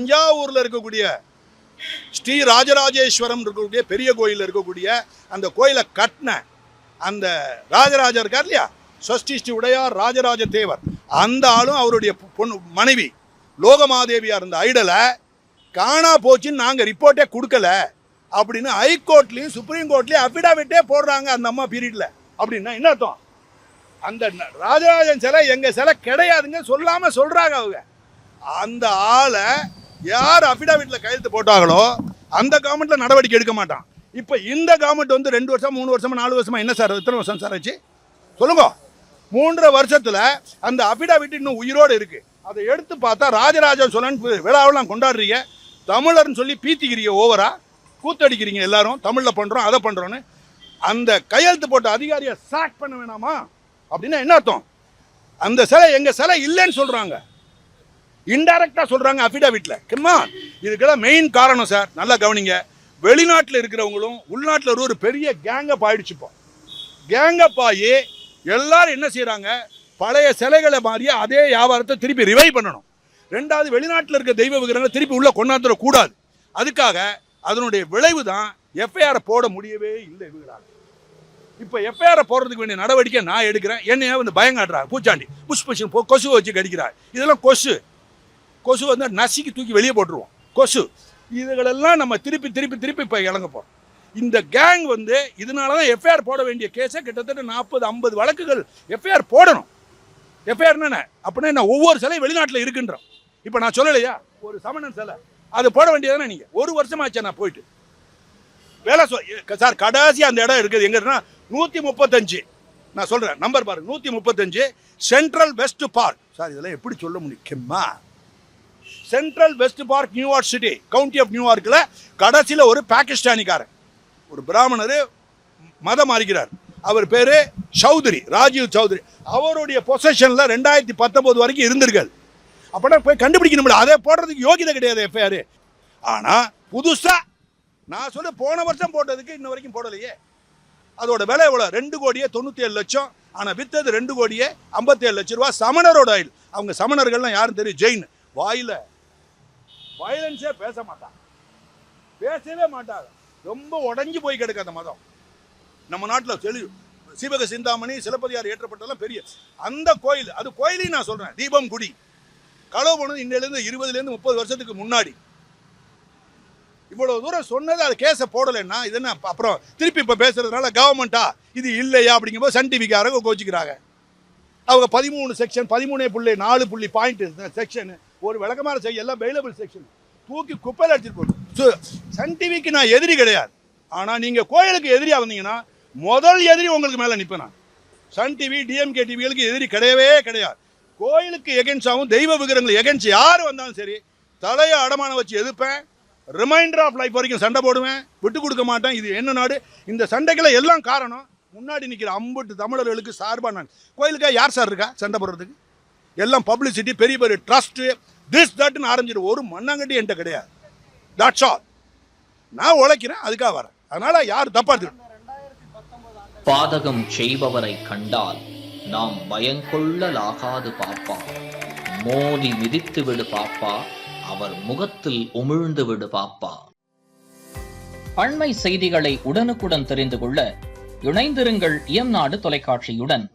தஞ்சாவூர்ல இருக்கக்கூடிய ஸ்ரீ ராஜராஜேஸ்வரம் இருக்கக்கூடிய பெரிய கோயில் இருக்கக்கூடிய அந்த கோயிலை கட்டின அந்த ராஜராஜர் இருக்கார் இல்லையா, சஷ்டி ஸ்ரீ உடையார் ராஜராஜ தேவர், அந்த ஆளும் அவருடைய பொண்ணு மனைவி லோகமாதேவியா இருந்த ஐடலை காணா போச்சுன்னு நாங்கள் ரிப்போர்ட்டே கொடுக்கல அப்படின்னு ஹைகோர்ட்லையும் சுப்ரீம் கோர்ட்லையும் அஃபிடாவிட்டே போடுறாங்க அந்த அம்மா பீரியட்ல. அப்படின்னா என்ன அர்த்தம்? அந்த ராஜராஜன் சிலை எங்க சிலை கிடையாதுங்க சொல்லாம சொல்றாங்க அவங்க. அந்த ஆளை யார் அஃபிடாவிட்ல கையெழுத்து போட்டாங்களோ அந்த கவர்மெண்ட்ல நடவடிக்கை எடுக்க மாட்டான். இப்போ இந்த கவர்மெண்ட் வந்து 2 வருஷம் 3 வருஷமா 4 வருஷமா என்ன சார், எத்தனை வருஷம் சார் ஆச்சு சொல்லுங்க? 3.5 வருஷத்துல அந்த அஃபிடாவிட் இன்னும் உயிரோடு இருக்கு. அதை எடுத்து பார்த்தா ராஜராஜ சோழன் விழாவெல்லாம் கொண்டாடுறீங்க, தமிழர்னு சொல்லி பீத்திக்கிறீங்க, ஓவரா கூத்தடிக்கிறீங்க எல்லாரும், தமிழ்ல பண்றோம் அதை பண்றோன்னு. அந்த கையெழுத்து போட்ட அதிகாரியை சாக் பண்ண வேணாமா? அப்படின்னா என்ன அர்த்தம்? அந்த சிலை எங்க சிலை இல்லைன்னு சொல்றாங்க, இன்டைரக்டா சொல்றாங்க அஃபிடாவிட்ல. இதுக்கெல்லாம் மெயின் காரணம் சார் நல்லா கவனிங்க, வெளிநாட்டில் இருக்கிறவங்களும் உள்நாட்டில் ஒரு பெரிய கேங்கப் ஆயிடுச்சுப்போம். கேங்கப் ஆகி எல்லாரும் என்ன செய்யறாங்க, பழைய சிலைகளை மாறிய அதே வியாபாரத்தை திருப்பி ரிவைவ் பண்ணணும். ரெண்டாவது, வெளிநாட்டில் இருக்க தெய்வ விக்கிரகங்களை திருப்பி உள்ள கொண்டாந்துட கூடாது. அதுக்காக அதனுடைய விளைவு தான் எஃப்ஐஆர் போட முடியவே இல்லை இவங்களால். இப்போ எஃப்ஐஆர் போடுறதுக்கு வேண்டிய நடவடிக்கை நான் எடுக்கிறேன், என்னைய வந்து பயங்காட்டுறாங்க, பூச்சாண்டி புஷ்பஷன் கொசு வச்சு கடிக்கிறார். இதெல்லாம் கொசு வந்து நசிக்கு தூக்கி வெளியே போட்டுருவோம் கொசு. இதுகளெல்லாம் நம்ம திருப்பி திருப்பி திருப்பி இப்போ இறங்க போகிறோம். இந்த கேங் வந்து இதனால தான் எஃப்ஐஆர் போட வேண்டிய கேஸை கிட்டத்தட்ட 40-50 வழக்குகள் எஃப்ஐஆர் போடணும். எஃப்ஐஆர் என்ன அப்படின்னா என்ன, ஒவ்வொரு சிலை வெளிநாட்டில் இருக்குன்றோம். இப்போ நான் சொல்லலையா ஒரு சமணன் சிலை அது போட வேண்டியதானே, நீங்கள் 1 வருஷமாச்சா நான் போயிட்டு வேலை சார். கடைசி அந்த இடம் இருக்குது எங்கன்னா 135, நான் சொல்கிறேன் நம்பர் பாருங்க, 135 சென்ட்ரல் வெஸ்ட் பார்க். சார் இதெல்லாம் எப்படி சொல்ல முடியுமா? Central West Park, New York City, County of நியூயார்க்கில் கடைசியில் ஒரு பாகிஸ்தானிக்காரன் ஒரு பிராமணர் மதம் மாறிக்கிறார். அவர் பேர் சௌத்ரி, ராஜீவ் சௌத்ரி. அவருடைய பொசஷனில் 2019 வரைக்கும் இருந்திருக்காது. அப்படின்னா போய் கண்டுபிடிக்கணும், அதை போடுறதுக்கு யோகிதை கிடையாது எஃப்ஐஆர். ஆனால் புதுசாக நான் சொல்ல போன வருஷம் போட்டதுக்கு இன்ன வரைக்கும் போடலையே. அதோட விலை எவ்வளோ? 2,97,00,000. ஆனால் வித்தது 2,57,00,000 ரூபா. சமணரோட ஆயில். அவங்க சமணர்கள்லாம் யாரும் தெரியும், ஜெயின். வாயில வயலன்ஸே பேச மாட்டாங்க, பேசவே மாட்டாங்க. ரொம்ப உடஞ்சி போய் கிடக்கு அந்த மதம். நம்ம நாட்டில் சீவக சிந்தாமணி சிலப்பதிகாரம் ஏற்றப்பட்டதெல்லாம் பெரிய அந்த கோயில், அது கோயிலையும் நான் சொல்கிறேன், தீபம் குடி களவு போனது இன்னிலேருந்து 20-30 வருஷத்துக்கு முன்னாடி. இவ்வளோ தூரம் சொன்னது அது கேஸை போடலைன்னா இது என்ன அப்புறம் திருப்பி இப்போ பேசுறதுனால கவர்மெண்ட்டா இது இல்லையா அப்படிங்கும்போது சன் டிவிக்காரங்க கோச்சிக்கிறாங்க. அவங்க 13 செக்ஷன் 13.4 செக்ஷன் ஒரு விளக்கமான செய்ய எல்லாம் பெயிலபிள் செக்ஷன் தூக்கி குப்பையில் அடிச்சுட்டு போகணும். சன் டிவிக்கு நான் எதிரி கிடையாது, ஆனால் நீங்கள் கோயிலுக்கு எதிரியாக வந்தீங்கன்னா முதல் எதிரி உங்களுக்கு மேலே நிற்பேன் நான். சன் டிவி டிஎம்கே டிவிகளுக்கு எதிரி கிடையவே கிடையாது. கோயிலுக்கு எகென்ஸ்டாகவும் தெய்வ விக்கிரகங்கள் எகென்ஸ்ட் யார் வந்தாலும் சரி தலையை அடமானம் வச்சு எதிர்ப்பேன். ரிமைண்டர் ஆஃப் லைஃப் வரைக்கும் சண்டை போடுவேன், விட்டு கொடுக்க மாட்டேன். இது என்ன நாடு? இந்த சண்டைகளை எல்லாம் காரணம் முன்னாடி நிற்கிற 50 தமிழர்களுக்கு சார்பாக நான். கோயிலுக்காக யார் சார் இருக்கா சண்டை போடுறதுக்கு? எல்லாம் பப்ளிசிட்டி, பெரிய பெரிய ட்ரஸ்ட்டு, திஸ் தட்னு ஆரம்பிச்சிடும். ஒரு மண்ணாங்கட்டி என்கிட்ட கிடையாது. That's all. நான் உழைக்கிறேன், அதுக்காக வரேன். அதனால யார் தப்பா எடுத்துக்கணும்? பாதகம் செய்பவரை கண்டால் நாம் பயங்கொள்ளலாகாது பாப்பா, மோதி மிதித்து விடு பாப்பா, அவர் முகத்தில் உமிழ்ந்து விடு பாப்பா. அண்மை செய்திகளை உடனுக்குடன் தெரிந்து கொள்ள இணைந்திருங்கள் இயம்நாடு தொலைக்காட்சியுடன்.